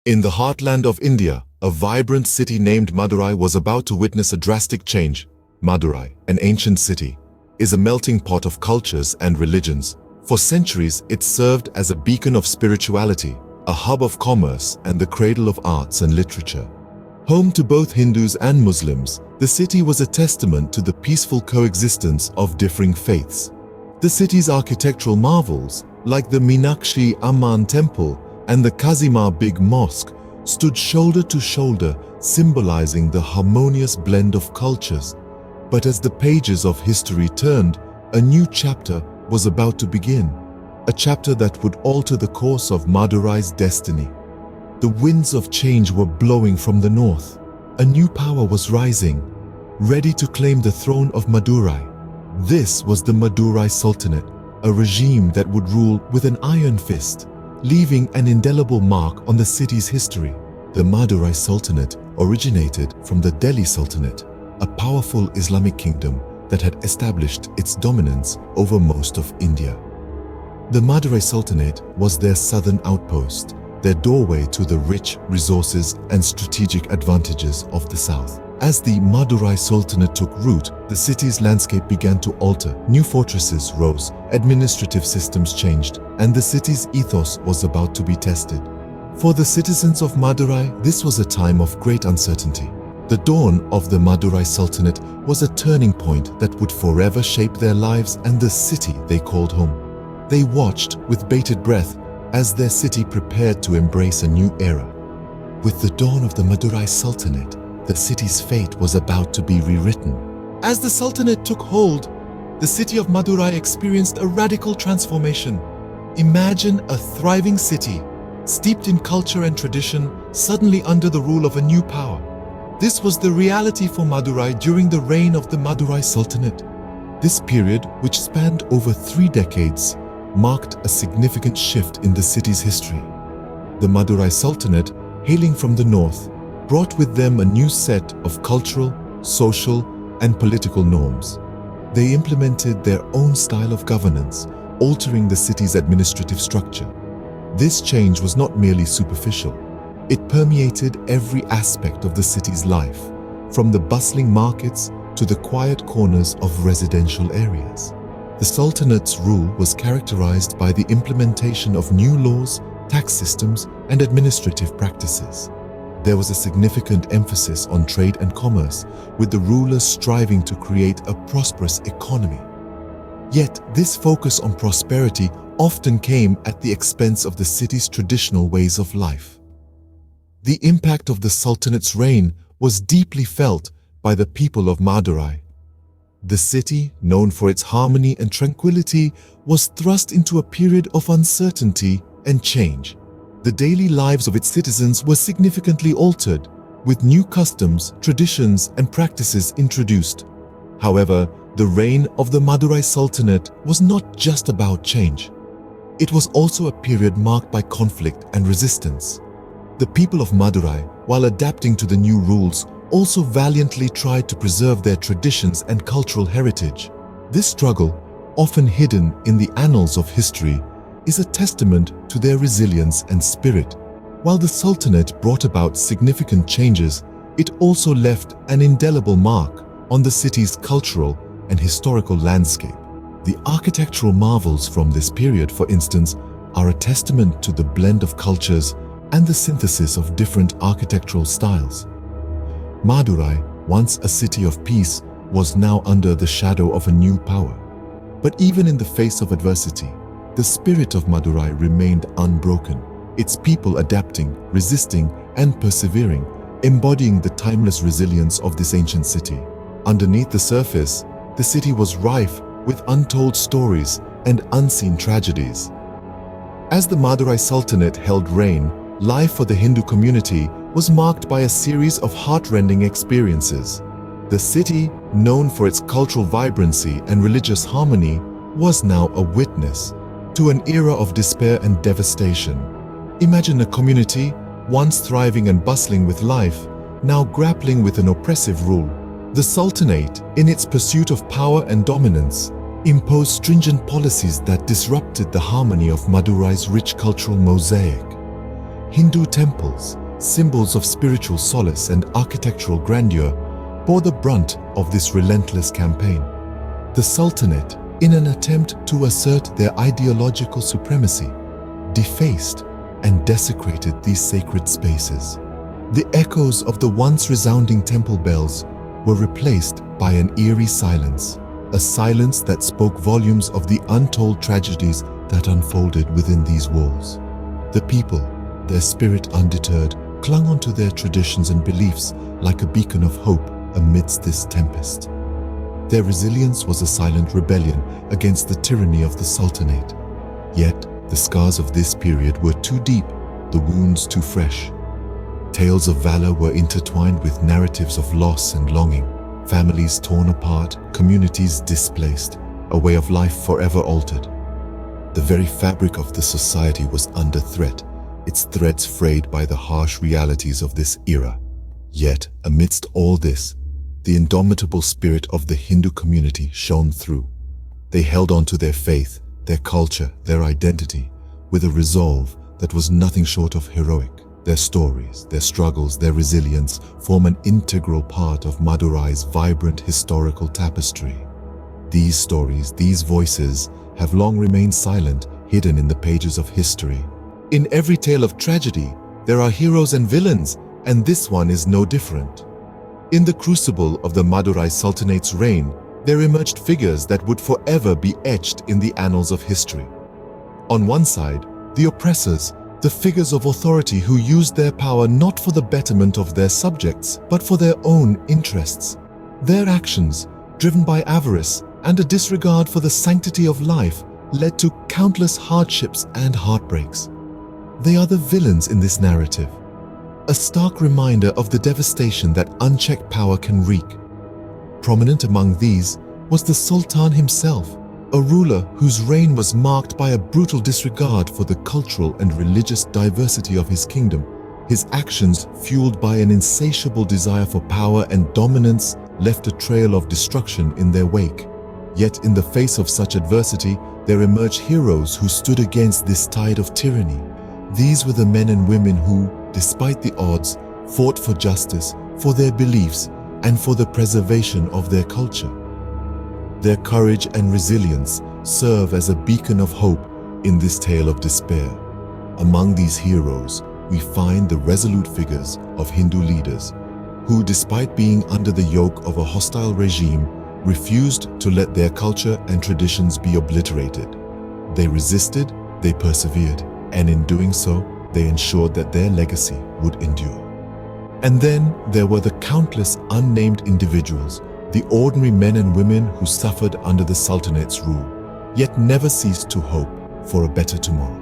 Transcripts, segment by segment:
In the heartland of India, a vibrant city named Madurai was about to witness a drastic change. Madurai, an ancient city, is a melting pot of cultures and religions. For centuries, it served as a beacon of spirituality, a hub of commerce, and the cradle of arts and literature. Home to both Hindus and Muslims, the city was a testament to the peaceful coexistence of differing faiths. The city's architectural marvels, like the Meenakshi Amman Temple and the Kazima Big Mosque, stood shoulder to shoulder, symbolizing the harmonious blend of cultures. But as the pages of history turned, a new chapter was about to begin, a chapter that would alter the course of Madurai's destiny. The winds of change were blowing from the north. A new power was rising, ready to claim the throne of Madurai. This was the Madurai Sultanate, a regime that would rule with an iron fist, leaving an indelible mark on the city's history. The Madurai Sultanate originated from the Delhi Sultanate, a powerful Islamic kingdom that had established its dominance over most of India. The Madurai Sultanate was their southern outpost, their doorway to the rich resources and strategic advantages of the south. As the Madurai Sultanate took root, the city's landscape began to alter. New fortresses rose, administrative systems changed, and the city's ethos was about to be tested. For the citizens of Madurai, this was a time of great uncertainty. The dawn of the Madurai Sultanate was a turning point that would forever shape their lives and the city they called home. They watched with bated breath as their city prepared to embrace a new era. With the dawn of the Madurai Sultanate, the city's fate was about to be rewritten. As the Sultanate took hold, the city of Madurai experienced a radical transformation. Imagine a thriving city, steeped in culture and tradition, suddenly under the rule of a new power. This was the reality for Madurai during the reign of the Madurai Sultanate. This period, which spanned over 3 decades, marked a significant shift in the city's history. The Madurai Sultanate, hailing from the north, brought with them a new set of cultural, social, and political norms. They implemented their own style of governance, altering the city's administrative structure. This change was not merely superficial. It permeated every aspect of the city's life, from the bustling markets to the quiet corners of residential areas. The Sultanate's rule was characterized by the implementation of new laws, tax systems, and administrative practices. There was a significant emphasis on trade and commerce, with the rulers striving to create a prosperous economy. Yet, this focus on prosperity often came at the expense of the city's traditional ways of life. The impact of the Sultanate's reign was deeply felt by the people of Madurai. The city, known for its harmony and tranquility, was thrust into a period of uncertainty and change. The daily lives of its citizens were significantly altered, with new customs, traditions, and practices introduced. However, the reign of the Madurai Sultanate was not just about change. It was also a period marked by conflict and resistance. The people of Madurai, while adapting to the new rules, also valiantly tried to preserve their traditions and cultural heritage. This struggle, often hidden in the annals of history, is a testament to their resilience and spirit. While the Sultanate brought about significant changes, it also left an indelible mark on the city's cultural and historical landscape. The architectural marvels from this period, for instance, are a testament to the blend of cultures and the synthesis of different architectural styles. Madurai, once a city of peace, was now under the shadow of a new power. But even in the face of adversity, the spirit of Madurai remained unbroken, its people adapting, resisting, and persevering, embodying the timeless resilience of this ancient city. Underneath the surface, the city was rife with untold stories and unseen tragedies. As the Madurai Sultanate held reign, life for the Hindu community was marked by a series of heart-rending experiences. The city, known for its cultural vibrancy and religious harmony, was now a witness to an era of despair and devastation. Imagine a community, once thriving and bustling with life, now grappling with an oppressive rule. The Sultanate, in its pursuit of power and dominance, imposed stringent policies that disrupted the harmony of Madurai's rich cultural mosaic. Hindu temples, symbols of spiritual solace and architectural grandeur, bore the brunt of this relentless campaign. The Sultanate, in an attempt to assert their ideological supremacy, defaced and desecrated these sacred spaces. The echoes of the once resounding temple bells were replaced by an eerie silence, a silence that spoke volumes of the untold tragedies that unfolded within these walls. The people, their spirit undeterred, clung onto their traditions and beliefs like a beacon of hope amidst this tempest. Their resilience was a silent rebellion against the tyranny of the Sultanate. Yet, the scars of this period were too deep, the wounds too fresh. Tales of valor were intertwined with narratives of loss and longing, families torn apart, communities displaced, a way of life forever altered. The very fabric of the society was under threat, its threads frayed by the harsh realities of this era. Yet, amidst all this, the indomitable spirit of the Hindu community shone through. They held on to their faith, their culture, their identity, with a resolve that was nothing short of heroic. Their stories, their struggles, their resilience form an integral part of Madurai's vibrant historical tapestry. These stories, these voices, have long remained silent, hidden in the pages of history. In every tale of tragedy, there are heroes and villains, and this one is no different. In the crucible of the Madurai Sultanate's reign, there emerged figures that would forever be etched in the annals of history. On one side, the oppressors, the figures of authority who used their power not for the betterment of their subjects, but for their own interests. Their actions, driven by avarice and a disregard for the sanctity of life, led to countless hardships and heartbreaks. They are the villains in this narrative, a stark reminder of the devastation that unchecked power can wreak. Prominent among these was the Sultan himself, a ruler whose reign was marked by a brutal disregard for the cultural and religious diversity of his kingdom. His actions, fueled by an insatiable desire for power and dominance, left a trail of destruction in their wake. Yet in the face of such adversity, there emerged heroes who stood against this tide of tyranny. These were the men and women who, despite the odds, fought for justice, for their beliefs, and for the preservation of their culture. Their courage and resilience serve as a beacon of hope in this tale of despair. Among these heroes, we find the resolute figures of Hindu leaders who, despite being under the yoke of a hostile regime, refused to let their culture and traditions be obliterated. They resisted, they persevered, and in doing so, they ensured that their legacy would endure. And then there were the countless unnamed individuals, the ordinary men and women who suffered under the Sultanate's rule, yet never ceased to hope for a better tomorrow.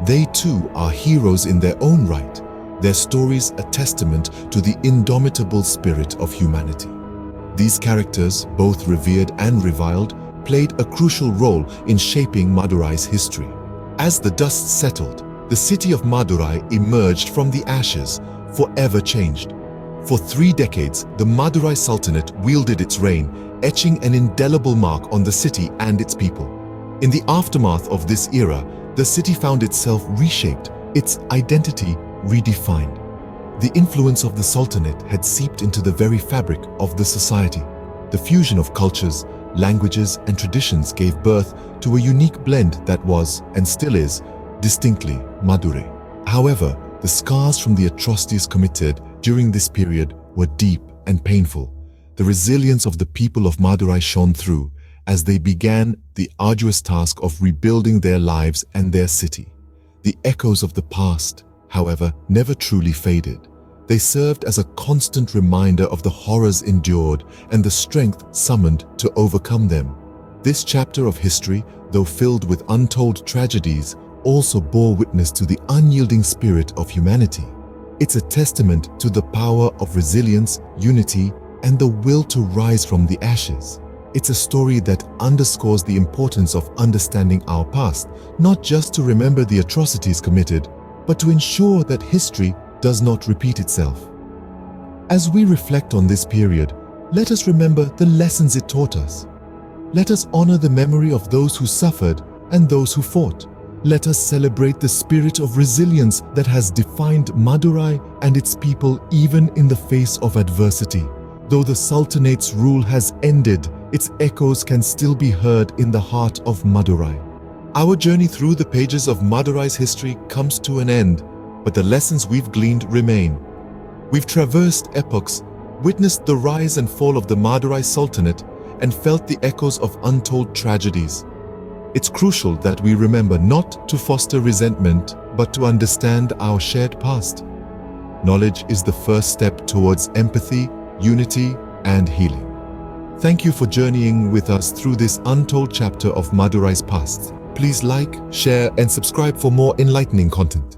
They too are heroes in their own right, their stories a testament to the indomitable spirit of humanity. These characters, both revered and reviled, played a crucial role in shaping Madurai's history. As the dust settled, the city of Madurai emerged from the ashes, forever changed. For 3 decades, the Madurai Sultanate wielded its reign, etching an indelible mark on the city and its people. In the aftermath of this era, the city found itself reshaped, its identity redefined. The influence of the Sultanate had seeped into the very fabric of the society. The fusion of cultures, languages, and traditions gave birth to a unique blend that was, and still is, distinctly Madurai. However, the scars from the atrocities committed during this period were deep and painful. The resilience of the people of Madurai shone through as they began the arduous task of rebuilding their lives and their city. The echoes of the past, however, never truly faded. They served as a constant reminder of the horrors endured and the strength summoned to overcome them. This chapter of history, though filled with untold tragedies, also bore witness to the unyielding spirit of humanity. It's a testament to the power of resilience, unity, and the will to rise from the ashes. It's a story that underscores the importance of understanding our past, not just to remember the atrocities committed, but to ensure that history does not repeat itself. As we reflect on this period, let us remember the lessons it taught us. Let us honor the memory of those who suffered and those who fought, let us celebrate the spirit of resilience that has defined Madurai and its people even in the face of adversity. Though the Sultanate's rule has ended, its echoes can still be heard in the heart of Madurai. Our journey through the pages of Madurai's history comes to an end, but the lessons we've gleaned remain. We've traversed epochs, witnessed the rise and fall of the Madurai Sultanate, and felt the echoes of untold tragedies. It's crucial that we remember not to foster resentment, but to understand our shared past. Knowledge is the first step towards empathy, unity, and healing. Thank you for journeying with us through this untold chapter of Madurai's past. Please like, share, and subscribe for more enlightening content.